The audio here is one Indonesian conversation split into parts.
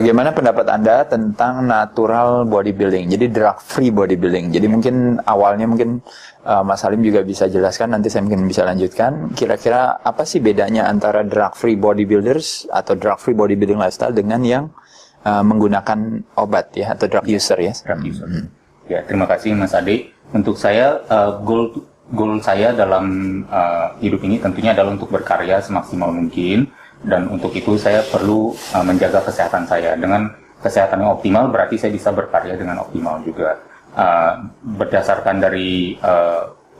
Bagaimana pendapat Anda tentang natural bodybuilding, jadi drug free bodybuilding? Jadi mungkin awalnya Mas Halim juga bisa jelaskan, nanti saya mungkin bisa lanjutkan. Kira-kira apa sih bedanya antara drug free bodybuilders atau drug free bodybuilding lifestyle dengan yang menggunakan obat ya, atau drug user ya? Drug user. Ya, terima kasih Mas Ade. Untuk saya, goal saya dalam hidup ini tentunya adalah untuk berkarya semaksimal mungkin. Dan untuk itu saya perlu menjaga kesehatan saya. Dengan kesehatan yang optimal berarti saya bisa berkarya dengan optimal juga. Berdasarkan dari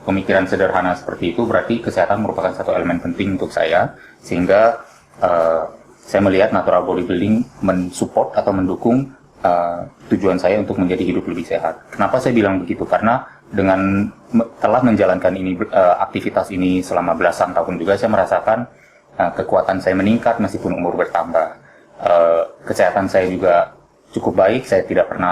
pemikiran sederhana seperti itu, berarti kesehatan merupakan satu elemen penting untuk saya. Sehingga saya melihat natural bodybuilding mensupport atau mendukung tujuan saya untuk menjadi hidup lebih sehat. Kenapa saya bilang begitu? Karena dengan telah menjalankan aktivitas ini selama belasan tahun juga, saya merasakan kekuatan saya meningkat meskipun umur bertambah. Kesehatan saya juga cukup baik, saya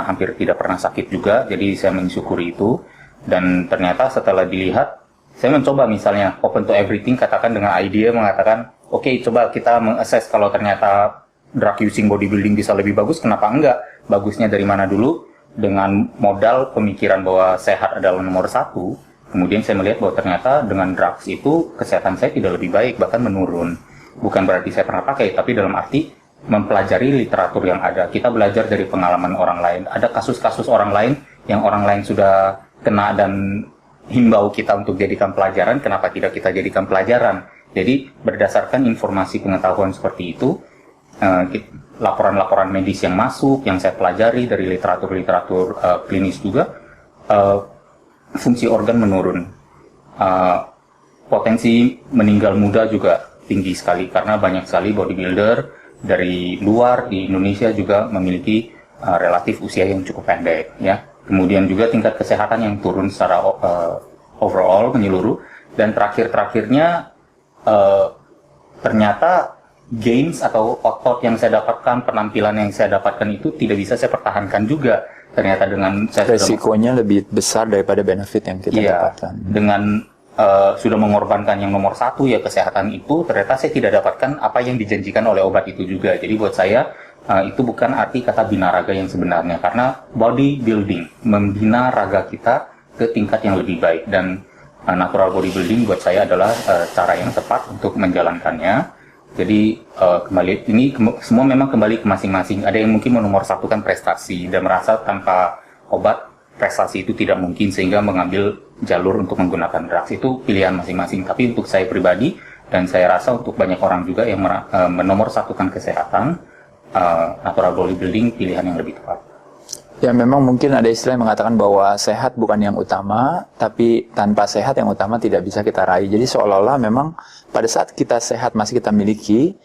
hampir tidak pernah sakit juga, jadi saya mensyukuri itu. Dan ternyata setelah dilihat, saya mencoba misalnya open to everything, katakan dengan ide mengatakan, oke, coba kita mengakses kalau ternyata drug using bodybuilding bisa lebih bagus, kenapa enggak? Bagusnya dari mana dulu? Dengan modal pemikiran bahwa sehat adalah nomor satu. Kemudian saya melihat bahwa ternyata dengan drugs itu kesehatan saya tidak lebih baik, bahkan menurun. Bukan berarti saya pernah pakai, tapi dalam arti mempelajari literatur yang ada. Kita belajar dari pengalaman orang lain. Ada kasus-kasus orang lain yang orang lain sudah kena dan himbau kita untuk jadikan pelajaran, kenapa tidak kita jadikan pelajaran? Jadi berdasarkan informasi pengetahuan seperti itu, laporan-laporan medis yang masuk, yang saya pelajari dari literatur-literatur klinis juga, fungsi organ menurun, potensi meninggal muda juga tinggi sekali karena banyak sekali bodybuilder dari luar di Indonesia juga memiliki relatif usia yang cukup pendek ya. Kemudian juga tingkat kesehatan yang turun secara overall menyeluruh, dan terakhirnya ternyata gains atau otot yang saya dapatkan, penampilan yang saya dapatkan itu tidak bisa saya pertahankan juga. Ternyata dengan saya resikonya lebih besar daripada benefit yang kita dapatkan. Dengan sudah mengorbankan yang nomor satu ya kesehatan itu, ternyata saya tidak dapatkan apa yang dijanjikan oleh obat itu juga. Jadi buat saya itu bukan arti kata bina raga yang sebenarnya, karena bodybuilding membina raga kita ke tingkat yang lebih baik, dan natural bodybuilding buat saya adalah cara yang tepat untuk menjalankannya. Jadi semua memang kembali ke masing-masing. Ada yang mungkin menomorsatukan prestasi dan merasa tanpa obat prestasi itu tidak mungkin, sehingga mengambil jalur untuk menggunakan drugs. Itu pilihan masing-masing. Tapi untuk saya pribadi, dan saya rasa untuk banyak orang juga yang menomorsatukan kesehatan, natural bodybuilding pilihan yang lebih tepat. Ya, memang mungkin ada istilah yang mengatakan bahwa sehat bukan yang utama, tapi tanpa sehat yang utama tidak bisa kita raih. Jadi seolah-olah memang pada saat kita sehat masih kita miliki,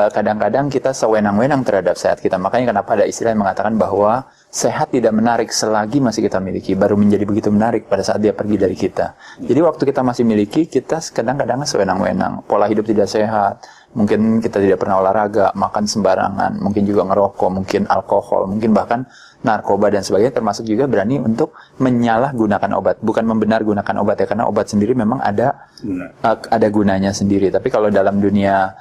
kadang-kadang kita sewenang-wenang terhadap sehat kita. Makanya kenapa ada istilah yang mengatakan bahwa sehat tidak menarik selagi masih kita miliki, baru menjadi begitu menarik pada saat dia pergi dari kita. Jadi waktu kita masih miliki, kita kadang-kadang sewenang-wenang, pola hidup tidak sehat, mungkin kita tidak pernah olahraga, makan sembarangan, mungkin juga ngerokok, mungkin alkohol, mungkin bahkan narkoba dan sebagainya, termasuk juga berani untuk menyalahgunakan obat. Bukan membenar gunakan obat ya, karena obat sendiri memang ada gunanya sendiri. Tapi kalau dalam dunia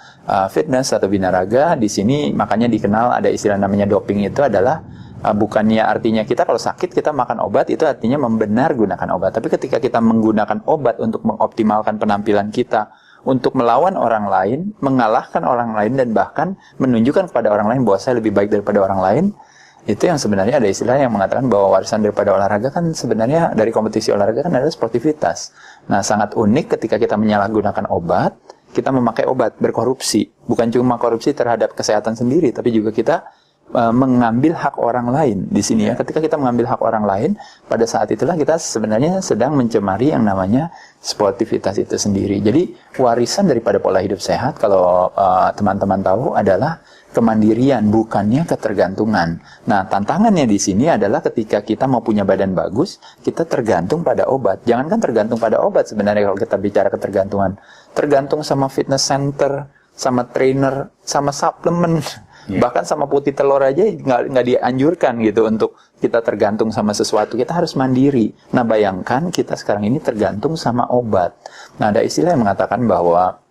fitness atau binaraga, di sini makanya dikenal ada istilah namanya doping. Itu adalah bukannya artinya kita kalau sakit kita makan obat, itu artinya membenar gunakan obat. Tapi ketika kita menggunakan obat untuk mengoptimalkan penampilan kita, untuk melawan orang lain, mengalahkan orang lain, dan bahkan menunjukkan kepada orang lain bahwa saya lebih baik daripada orang lain, itu yang sebenarnya ada istilah yang mengatakan bahwa warisan daripada olahraga kan sebenarnya dari kompetisi olahraga kan adalah sportivitas. Nah, sangat unik ketika kita menyalahgunakan obat, kita memakai obat berkorupsi. Bukan cuma korupsi terhadap kesehatan sendiri, tapi juga kita mengambil hak orang lain di sini ya. Ketika kita mengambil hak orang lain, pada saat itulah kita sebenarnya sedang mencemari yang namanya sportivitas itu sendiri. Jadi warisan daripada pola hidup sehat, kalau teman-teman tahu, adalah kemandirian, bukannya ketergantungan. Nah, tantangannya di sini adalah ketika kita mau punya badan bagus, kita tergantung pada obat. Jangankan tergantung pada obat sebenarnya kalau kita bicara ketergantungan. Tergantung sama fitness center, sama trainer, sama suplemen. Bahkan sama putih telur aja nggak dianjurkan gitu untuk kita tergantung sama sesuatu. Kita harus mandiri. Nah, bayangkan kita sekarang ini tergantung sama obat. Nah, ada istilah yang mengatakan bahwa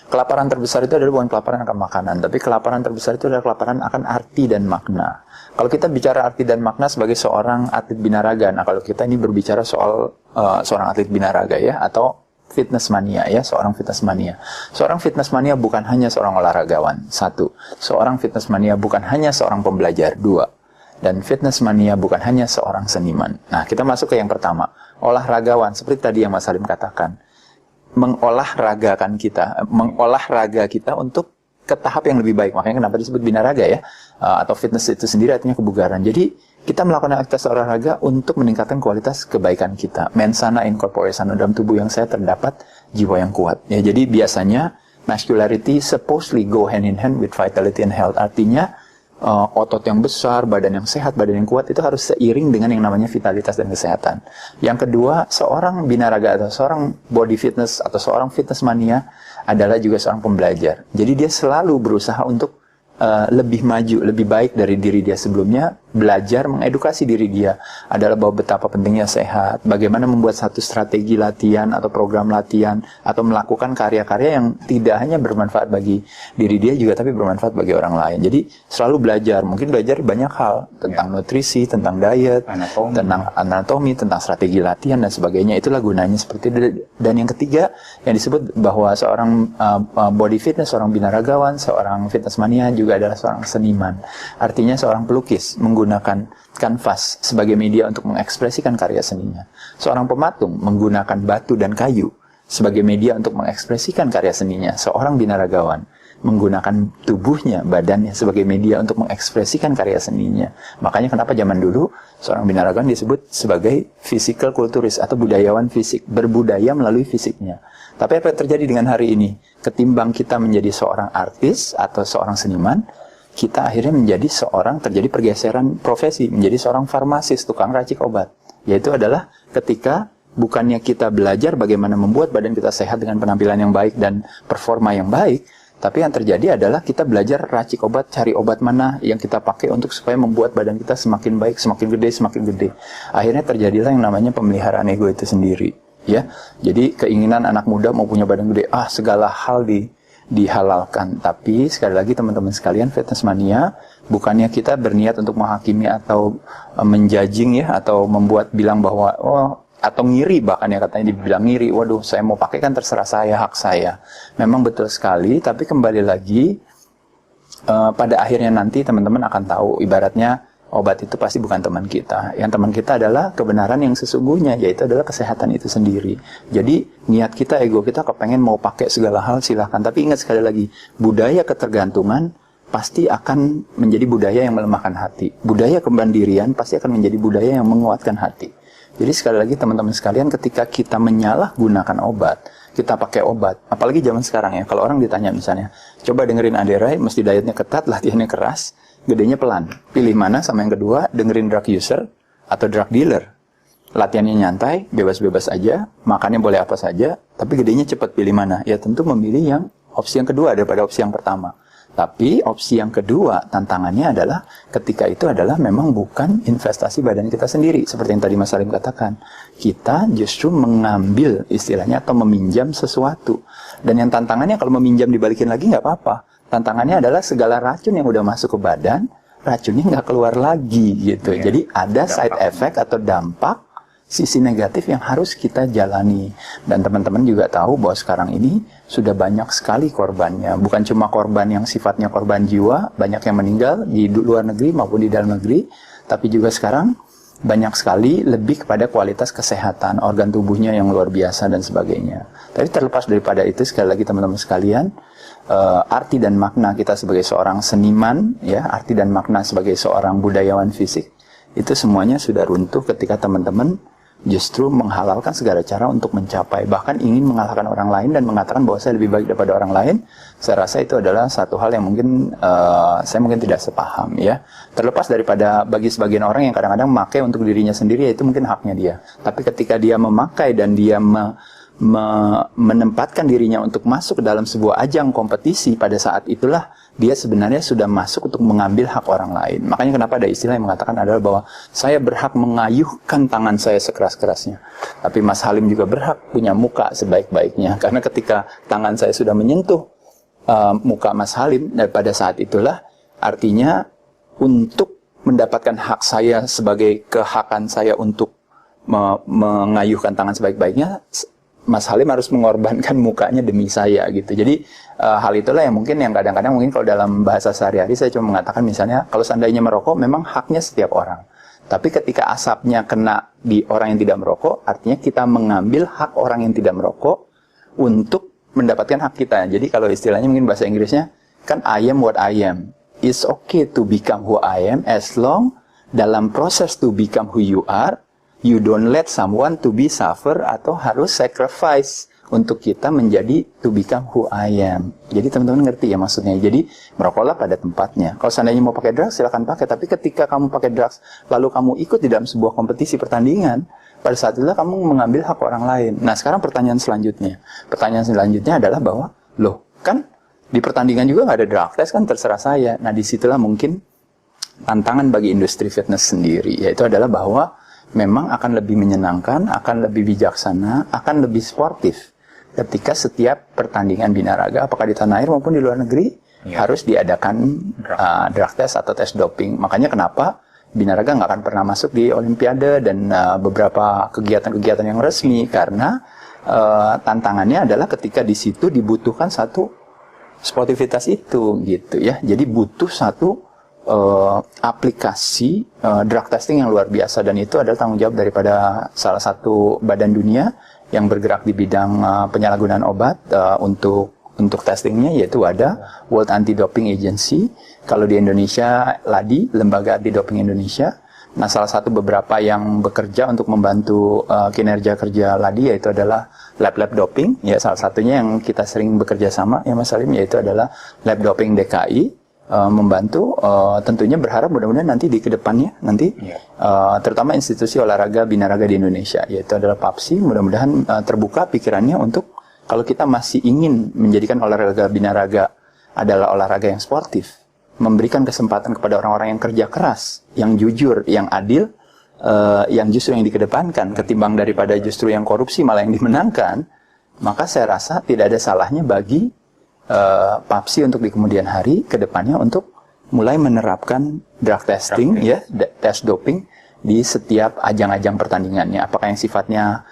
Kelaparan terbesar itu adalah bukan kelaparan akan makanan, tapi kelaparan terbesar itu adalah kelaparan akan arti dan makna. Kalau kita bicara arti dan makna sebagai seorang atlet binaraga, nah kalau kita ini berbicara soal seorang atlet binaraga ya, atau fitness mania ya, seorang fitness mania. Seorang fitness mania bukan hanya seorang olahragawan, satu. Seorang fitness mania bukan hanya seorang pembelajar, dua. Dan fitness mania bukan hanya seorang seniman. Nah, kita masuk ke yang pertama, olahragawan. Seperti tadi yang Mas Salim katakan, mengolah raga kita untuk ke tahap yang lebih baik. Makanya kenapa disebut binaraga ya, atau fitness itu sendiri artinya kebugaran. Jadi kita melakukan aktivitas olahraga untuk meningkatkan kualitas kebaikan kita. Mensana in corpore sano, dalam tubuh yang saya terdapat jiwa yang kuat. Ya, jadi biasanya muscularity supposedly go hand in hand with vitality and health. Artinya otot yang besar, badan yang sehat, badan yang kuat itu harus seiring dengan yang namanya vitalitas dan kesehatan. Yang kedua, seorang binaraga atau seorang body fitness atau seorang fitness mania adalah juga seorang pembelajar. Jadi dia selalu berusaha untuk lebih maju, lebih baik dari diri dia sebelumnya, belajar mengedukasi diri dia adalah bahwa betapa pentingnya sehat, bagaimana membuat satu strategi latihan atau program latihan atau melakukan karya-karya yang tidak hanya bermanfaat bagi diri dia juga tapi bermanfaat bagi orang lain. Jadi selalu belajar, mungkin belajar banyak hal tentang nutrisi, tentang diet, tentang anatomi, tentang strategi latihan dan sebagainya. Itulah gunanya seperti itu. Dan yang ketiga yang disebut bahwa seorang body fitness, seorang binaragawan, seorang fitness mania juga adalah seorang seniman. Artinya seorang pelukis menggunakan kanvas sebagai media untuk mengekspresikan karya seninya. Seorang pematung menggunakan batu dan kayu sebagai media untuk mengekspresikan karya seninya. Seorang binaragawan menggunakan tubuhnya, badannya sebagai media untuk mengekspresikan karya seninya. Makanya kenapa zaman dulu seorang binaragawan disebut sebagai physical kulturis atau budayawan fisik, berbudaya melalui fisiknya. Tapi apa yang terjadi dengan hari ini? Ketimbang kita menjadi seorang artis atau seorang seniman, kita akhirnya menjadi terjadi pergeseran profesi, menjadi seorang farmasis, tukang racik obat. Yaitu adalah ketika bukannya kita belajar bagaimana membuat badan kita sehat dengan penampilan yang baik dan performa yang baik, tapi yang terjadi adalah kita belajar racik obat, cari obat mana yang kita pakai untuk supaya membuat badan kita semakin baik, semakin gede. Akhirnya terjadilah yang namanya pemeliharaan ego itu sendiri. Ya, jadi keinginan anak muda mau punya badan gede, segala hal dihalalkan. Tapi sekali lagi teman-teman sekalian, fitness mania bukannya kita berniat untuk menghakimi atau menjudging ya, atau membuat bilang bahwa atau ngiri, bahkan ya katanya dibilang ngiri, waduh saya mau pakai kan terserah saya, hak saya. Memang betul sekali, tapi kembali lagi pada akhirnya nanti teman-teman akan tahu, ibaratnya obat itu pasti bukan teman kita. Yang teman kita adalah kebenaran yang sesungguhnya, yaitu adalah kesehatan itu sendiri. Jadi niat kita, ego kita kepengen mau pakai segala hal, silahkan. Tapi ingat sekali lagi, budaya ketergantungan pasti akan menjadi budaya yang melemahkan hati. Budaya kemandirian pasti akan menjadi budaya yang menguatkan hati. Jadi sekali lagi teman-teman sekalian, ketika kita menyalahgunakan obat, kita pakai obat, apalagi zaman sekarang ya, kalau orang ditanya misalnya, coba dengerin Aderai, mesti dietnya ketat, latihannya keras, gedenya pelan. Pilih mana? Sama yang kedua, dengerin drug user atau drug dealer. Latihannya nyantai, bebas-bebas aja, makannya boleh apa saja, tapi gedenya cepat. Pilih mana? Ya tentu memilih yang opsi yang kedua daripada opsi yang pertama. Tapi opsi yang kedua, tantangannya adalah ketika itu adalah memang bukan investasi badan kita sendiri. Seperti yang tadi Mas Salim katakan. Kita justru mengambil istilahnya atau meminjam sesuatu. Dan yang tantangannya kalau meminjam dibalikin lagi nggak apa-apa. Tantangannya adalah segala racun yang udah masuk ke badan, racunnya nggak keluar lagi gitu. Ya, jadi ada side effect atau dampak sisi negatif yang harus kita jalani. Dan teman-teman juga tahu bahwa sekarang ini sudah banyak sekali korbannya. Bukan cuma korban yang sifatnya korban jiwa, banyak yang meninggal di luar negeri maupun di dalam negeri, tapi juga sekarang banyak sekali lebih kepada kualitas kesehatan, organ tubuhnya yang luar biasa dan sebagainya. Tapi terlepas daripada itu, sekali lagi teman-teman sekalian, arti dan makna kita sebagai seorang seniman, ya, arti dan makna sebagai seorang budayawan fisik, itu semuanya sudah runtuh ketika teman-teman justru menghalalkan segala cara untuk mencapai, bahkan ingin mengalahkan orang lain dan mengatakan bahwa saya lebih baik daripada orang lain. Saya rasa itu adalah satu hal yang mungkin saya mungkin tidak sepaham ya. Terlepas daripada bagi sebagian orang yang kadang-kadang memakai untuk dirinya sendiri, itu mungkin haknya dia. Tapi ketika dia memakai dan dia menempatkan dirinya untuk masuk ke dalam sebuah ajang kompetisi, pada saat itulah dia sebenarnya sudah masuk untuk mengambil hak orang lain. Makanya kenapa ada istilah yang mengatakan adalah bahwa saya berhak mengayuhkan tangan saya sekeras-kerasnya. Tapi Mas Halim juga berhak punya muka sebaik-baiknya. Karena ketika tangan saya sudah menyentuh muka Mas Halim, dan pada saat itulah artinya untuk mendapatkan hak saya sebagai kehakan saya untuk mengayuhkan tangan sebaik-baiknya, Mas Halim harus mengorbankan mukanya demi saya gitu. Jadi hal itulah yang mungkin yang kadang-kadang mungkin kalau dalam bahasa sehari-hari saya cuma mengatakan misalnya kalau seandainya merokok memang haknya setiap orang. Tapi ketika asapnya kena di orang yang tidak merokok, artinya kita mengambil hak orang yang tidak merokok untuk mendapatkan hak kita. Jadi kalau istilahnya mungkin bahasa Inggrisnya kan I am what I am. It's okay to become who I am as long dalam proses to become who you are, you don't let someone to be suffer atau harus sacrifice untuk kita menjadi to become who I am. Jadi teman-teman ngerti ya maksudnya. Jadi merokoklah pada tempatnya. Kalau seandainya mau pakai drugs silakan pakai. Tapi ketika kamu pakai drugs lalu kamu ikut di dalam sebuah kompetisi pertandingan, pada saat itulah kamu mengambil hak orang lain. Nah sekarang pertanyaan selanjutnya. Pertanyaan selanjutnya adalah bahwa loh kan di pertandingan juga nggak ada drug test kan terserah saya. Nah disitulah mungkin tantangan bagi industri fitness sendiri. Yaitu adalah bahwa memang akan lebih menyenangkan, akan lebih bijaksana, akan lebih sportif ketika setiap pertandingan binaraga, apakah di tanah air maupun di luar negeri, harus diadakan drug test atau tes doping. Makanya kenapa binaraga nggak akan pernah masuk di Olimpiade dan beberapa kegiatan-kegiatan yang resmi, karena tantangannya adalah ketika di situ dibutuhkan satu sportivitas itu, gitu ya. Jadi butuh satu aplikasi drug testing yang luar biasa, dan itu adalah tanggung jawab daripada salah satu badan dunia yang bergerak di bidang penyalahgunaan obat untuk testingnya, yaitu ada World Anti-Doping Agency. Kalau di Indonesia LADI, Lembaga Anti-Doping Indonesia. Nah, salah satu beberapa yang bekerja untuk membantu kinerja kerja LADI yaitu adalah lab-lab doping. Ya, salah satunya yang kita sering bekerja sama ya Mas Salim, yaitu adalah Lab Doping DKI. Membantu tentunya berharap mudah-mudahan nanti di kedepannya nanti terutama institusi olahraga binaraga di Indonesia yaitu adalah PAPSI, mudah-mudahan terbuka pikirannya untuk kalau kita masih ingin menjadikan olahraga binaraga adalah olahraga yang sportif, memberikan kesempatan kepada orang-orang yang kerja keras, yang jujur, yang adil, yang justru yang dikedepankan ketimbang daripada justru yang korupsi malah yang dimenangkan, maka saya rasa tidak ada salahnya bagi PAPSI untuk di kemudian hari ke depannya untuk mulai menerapkan drug testing ya, tes doping di setiap ajang-ajang pertandingannya, apakah yang sifatnya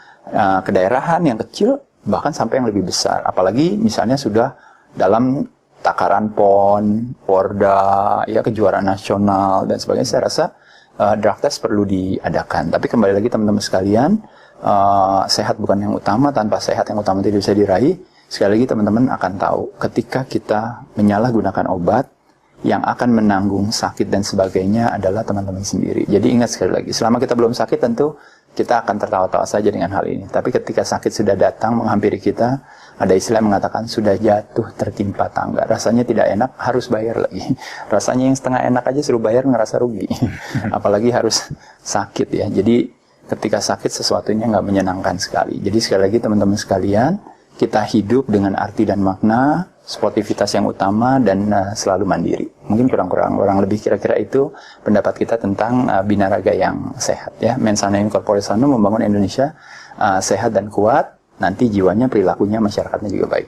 kedaerahan yang kecil bahkan sampai yang lebih besar, apalagi misalnya sudah dalam takaran PON, Porda, ya kejuaraan nasional dan sebagainya. Saya rasa drug test perlu diadakan. Tapi kembali lagi teman-teman sekalian, sehat bukan yang utama, tanpa sehat yang utama tidak bisa diraih. Sekali lagi teman-teman akan tahu ketika kita menyalahgunakan obat, yang akan menanggung sakit dan sebagainya adalah teman-teman sendiri. Jadi ingat sekali lagi, selama kita belum sakit tentu kita akan tertawa-tawa saja dengan hal ini. Tapi ketika sakit sudah datang menghampiri kita, ada istilah yang mengatakan sudah jatuh tertimpa tangga. Rasanya tidak enak, harus bayar lagi. Rasanya yang setengah enak aja suruh bayar ngerasa rugi. Apalagi harus sakit ya. Jadi ketika sakit sesuatunya nggak menyenangkan sekali. Jadi sekali lagi teman-teman sekalian, kita hidup dengan arti dan makna, sportivitas yang utama, dan selalu mandiri. Mungkin kurang lebih kira-kira itu pendapat kita tentang binaraga yang sehat ya. Mens sana in corpore sano, membangun Indonesia sehat dan kuat, nanti jiwanya, perilakunya, masyarakatnya juga baik.